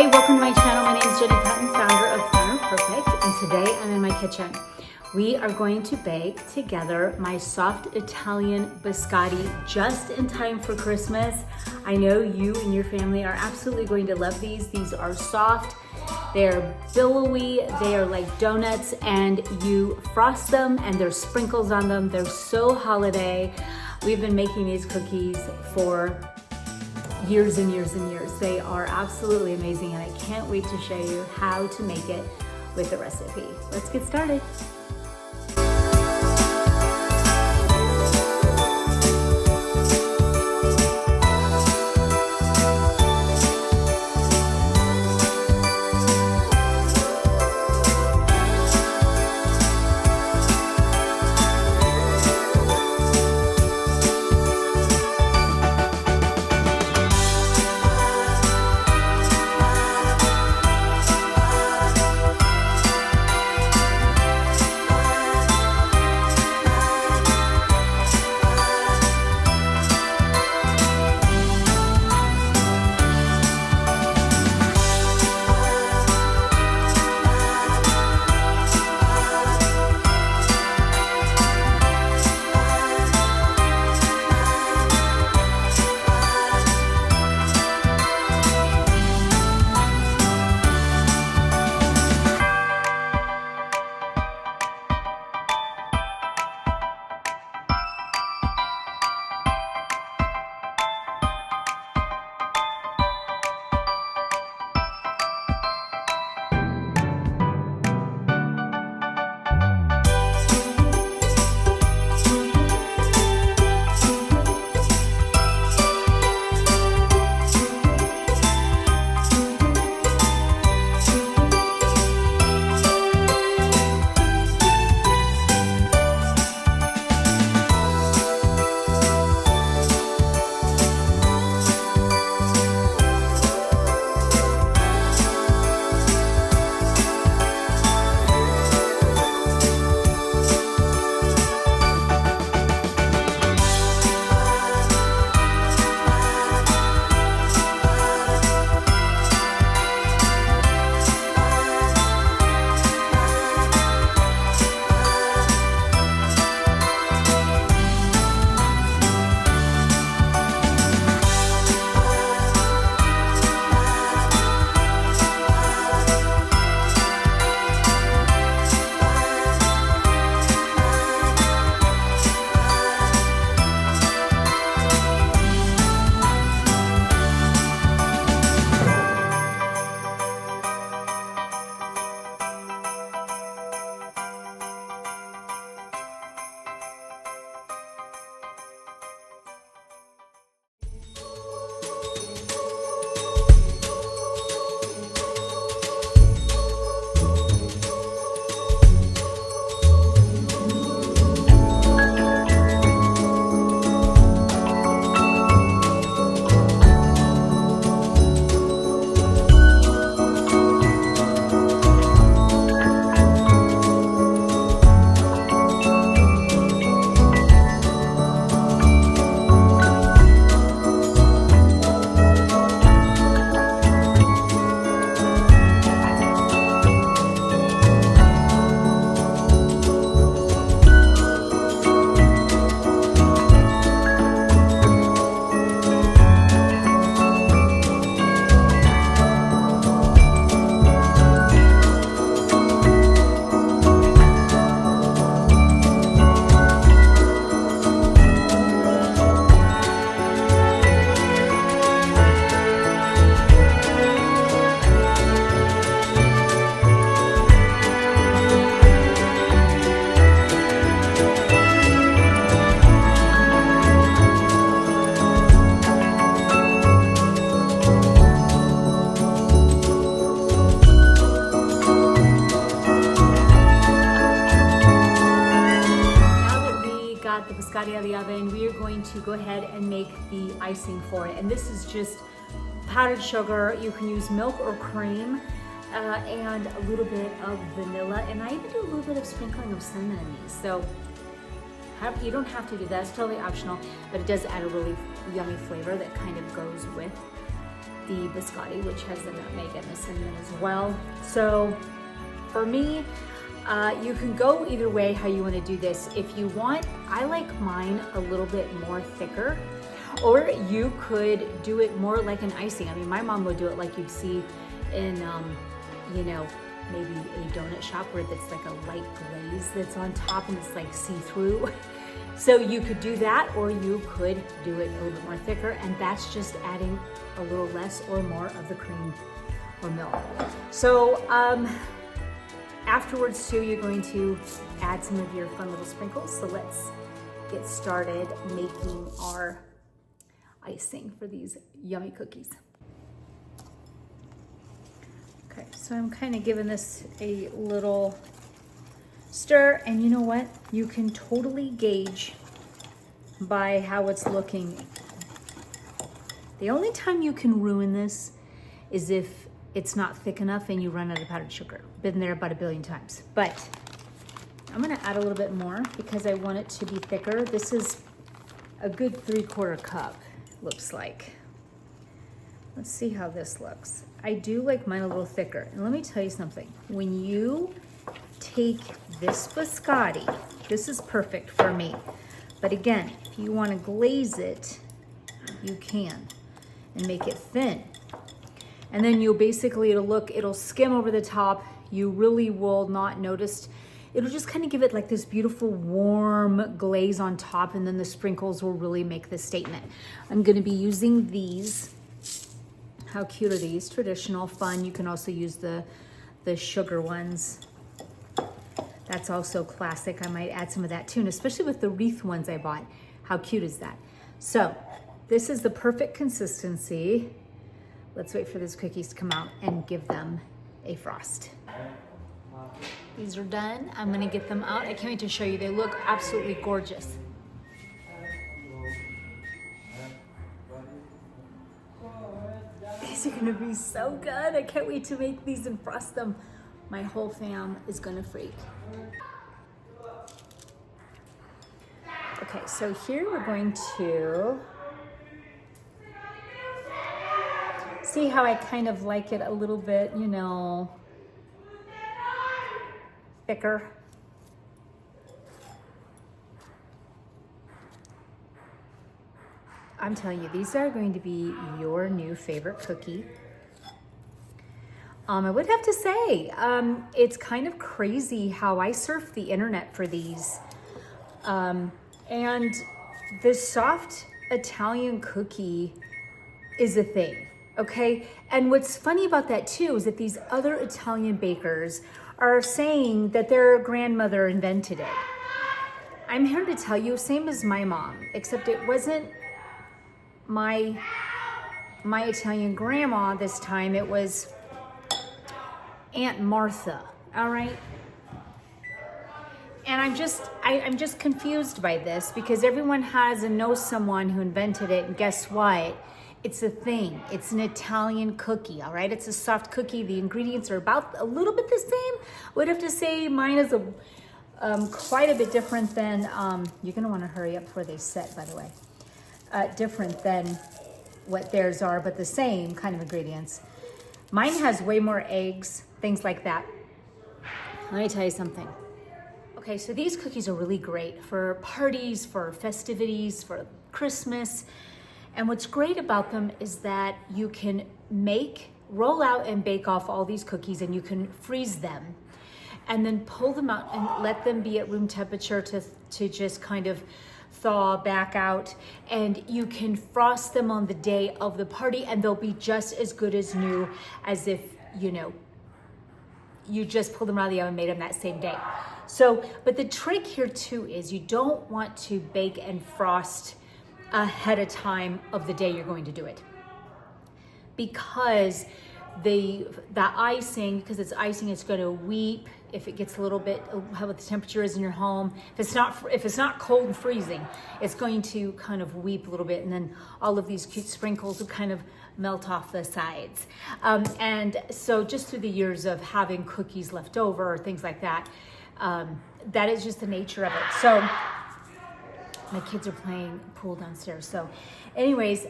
Hey, welcome to my channel. My name is Jenny Penton, founder of Planner Perfect, and today I'm in my kitchen. We are going to bake together my soft Italian biscotti just in time for Christmas. I know you and your family are absolutely going to love these. These are soft, they're billowy, they are like donuts, and you frost them and there's sprinkles on them. They're so holiday. We've been making these cookies for years and years and years. They are absolutely amazing, and I can't wait to show you how to make it with the recipe. Let's get started. The biscotti out of the oven, we are going to go ahead and make the icing for it. And this is just powdered sugar. You can use milk or cream and a little bit of vanilla. And I even do a little bit of sprinkling of cinnamon in these. So you don't have to do that, it's totally optional, but it does add a really yummy flavor that kind of goes with the biscotti, which has the nutmeg and the cinnamon as well. So for me, you can go either way how you want to do this. If you want, I like mine a little bit more thicker, or you could do it more like an icing. I mean, my mom would do it like you'd see in, you know, maybe a donut shop where it's like a light glaze that's on top and it's like see-through. So you could do that, or you could do it a little bit more thicker, and that's just adding a little less or more of the cream or milk. So afterwards too, you're going to add some of your fun little sprinkles. So let's get started making our icing for these yummy cookies. Okay, so I'm kind of giving this a little stir, and you know what? You can totally gauge by how it's looking. The only time you can ruin this is if it's not thick enough and you run out of powdered sugar. Been there about a billion times. But I'm gonna add a little bit more because I want it to be thicker. This is a good 3/4 cup, looks like. Let's see how this looks. I do like mine a little thicker. And let me tell you something. When you take this biscotti, this is perfect for me. But again, if you want to glaze it, you can, and make it thin. And then you'll basically, it'll skim over the top. You really will not notice. It'll just kind of give it like this beautiful warm glaze on top, and then the sprinkles will really make the statement. I'm going to be using these. How cute are these? Traditional, fun. You can also use the sugar ones. That's also classic. I might add some of that too, and especially with the wreath ones I bought. How cute is that? So this is the perfect consistency. Let's wait for these cookies to come out and give them a frost. These are done. I'm gonna get them out. I can't wait to show you. They look absolutely gorgeous. These are gonna be so good. I can't wait to make these and frost them. My whole fam is gonna freak. Okay, so here we're going to see how I kind of like it a little bit, you know, thicker. I'm telling you, these are going to be your new favorite cookie. I would have to say, it's kind of crazy how I surfed the internet for these. And the soft Italian cookie is a thing, okay? And what's funny about that too is that these other Italian bakers are saying that their grandmother invented it. I'm here to tell you, same as my mom, except it wasn't my Italian grandma this time, it was Aunt Martha, all right? And I'm just confused by this because everyone has and knows someone who invented it, and guess what? It's a thing. It's an Italian cookie, all right? It's a soft cookie. The ingredients are about a little bit the same. Would have to say mine is quite a bit different than, you're gonna wanna hurry up before they set, by the way. Different than what theirs are, but the same kind of ingredients. Mine has way more eggs, things like that. Let me tell you something. Okay, so these cookies are really great for parties, for festivities, for Christmas. And what's great about them is that you can roll out and bake off all these cookies, and you can freeze them and then pull them out and let them be at room temperature to just kind of thaw back out. And you can frost them on the day of the party, and they'll be just as good as new as if, you know, you just pulled them out of the oven and made them that same day. So, but the trick here too is you don't want to bake and frost ahead of time of the day you're going to do it, because the icing, because it's icing, it's going to weep if it gets a little bit, how the temperature is in your home. If it's not cold and freezing, it's going to kind of weep a little bit, and then all of these cute sprinkles will kind of melt off the sides. And so just through the years of having cookies left over or things like that, that is just the nature of it. So my kids are playing pool downstairs. So anyways,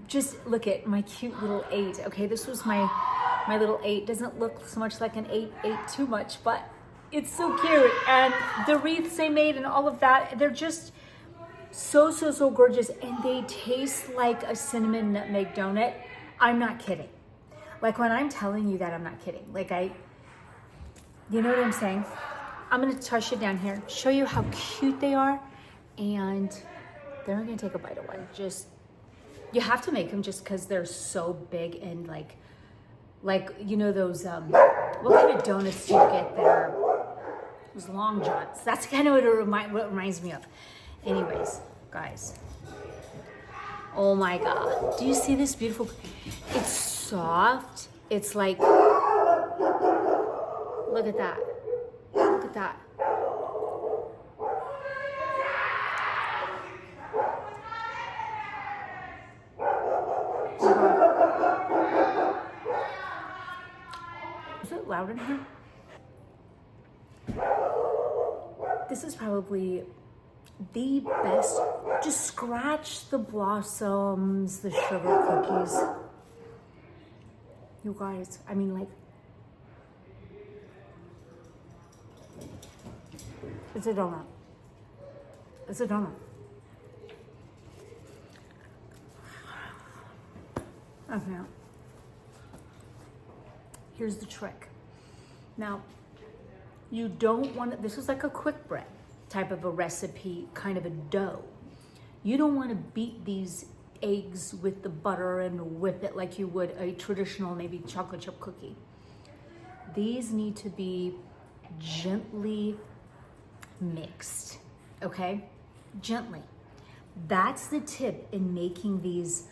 just look at my cute little 8. Okay, this was my little 8. Doesn't look so much like an 8 too much, but it's so cute. And the wreaths they made and all of that, they're just so gorgeous, and they taste like a cinnamon nutmeg donut. I'm not kidding. Like, when I'm telling you that, I'm not kidding. Like, you know what I'm saying? I'm gonna touch it down here, show you how cute they are, and then we're gonna take a bite of one. Just, you have to make them just because they're so big, and like you know those what kind of donuts do you get that are those long johns? That's kind of what it reminds me of. Anyways, guys, oh my God, do you see this beautiful? It's soft. It's like, look at that. Look at that. Is it loud in here? This is probably the best. Just scratch the blossoms, the sugar cookies. You guys, I mean, like, it's a donut. It's a donut. Okay. Here's the trick. Now, you don't want to, this is like a quick bread type of a recipe, kind of a dough. You don't want to beat these eggs with the butter and whip it like you would a traditional maybe chocolate chip cookie. These need to be gently mixed, okay? Gently. That's the tip in making these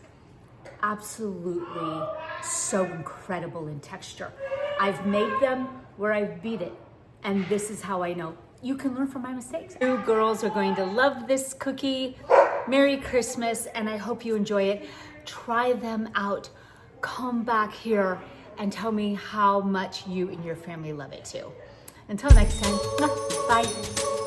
absolutely so incredible in texture. I've made them where I've beat it, and this is how I know. You can learn from my mistakes. You girls are going to love this cookie. Merry Christmas, and I hope you enjoy it. Try them out. Come back here and tell me how much you and your family love it too. Until next time, bye.